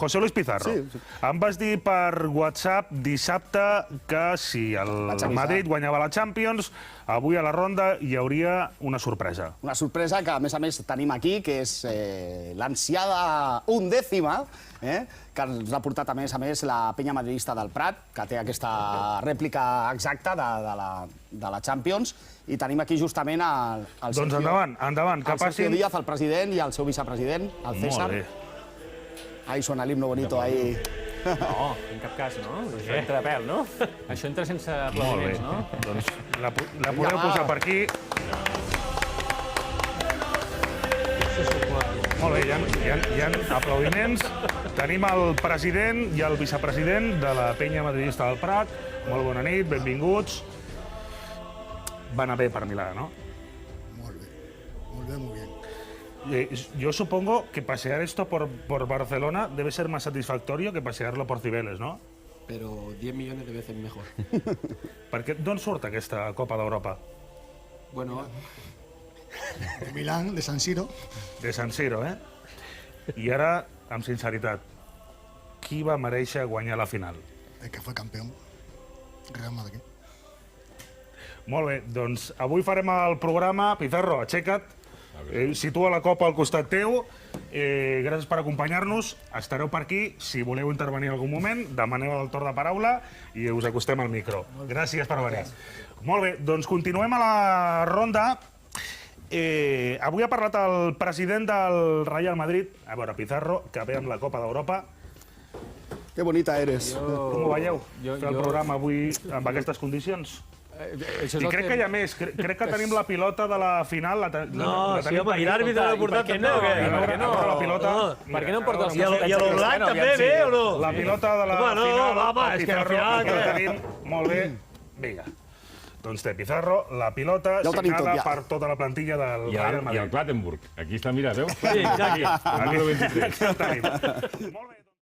José Luis Pizarro, em vas dir per WhatsApp dissabte que si el Madrid guanyava la Champions, avui a la ronda hi hauria una sorpresa. Una sorpresa que, a més, tenim aquí, que és l'ansiada undècima, que ens ha portat, a més, la penya madridista del Prat, que té aquesta rèplica exacta de la Champions, i tenim aquí justament el Sergio... Doncs endavant, que passin... El Sergio Díaz, el president, i el seu vicepresident, el César. Molt bé. Ahí suena el himno bonito, ahí... No, en cap cas, no? Això entra de pèl, no? Això entra sense aplaudiments, no? Doncs la podeu posar per aquí. Molt bé, hi ha aplaudiments. Tenim el president i el vicepresident de la penya madridista del Prat. Molt bona nit, benvinguts. Va anar bé per Milà, no? Muy bien, muy bien. Yo supongo que pasear esto por Barcelona debe ser más satisfactorio que pasearlo por Cibeles, ¿no? Pero 10 millones de veces mejor. Perquè d'on surt aquesta Copa d'Europa? Bueno, De Milán, de San Siro. De San Siro, eh? I ara, amb sinceritat, qui va mereixer guanyar la final? El que fue campeón. Real Madrid. Molt bé, doncs avui farem el programa. Pizarro, aixeca't. Situa la copa al costat teu. Gràcies per acompanyar-nos. Estareu per aquí. Si voleu intervenir en algun moment, demaneu el torn de paraula i us acostem al micro. Gràcies per venir. Molt bé, doncs continuem a la ronda. Avui ha parlat el president del Real Madrid, a veure, Pizarro, que ve amb la Copa d'Europa. Que bonita eres. Com ho veieu, fer el programa avui amb aquestes condicions? I crec que hi ha més. Crec que tenim la pilota de la final. No, sí, home, i l'àrbitre l'ha portat també, o què? Per què no em porta els I l'Oblak també ve, o no? La pilota de la final. Home, no, home, és que la final... La tenim molt bé. Vinga. Doncs té Pizarro, la pilota signada per tota la plantilla del Real Madrid. I el Clattenburg. Aquí està, mira, veu? Sí, exacte. El número 23. Aquí el tenim. Molt bé.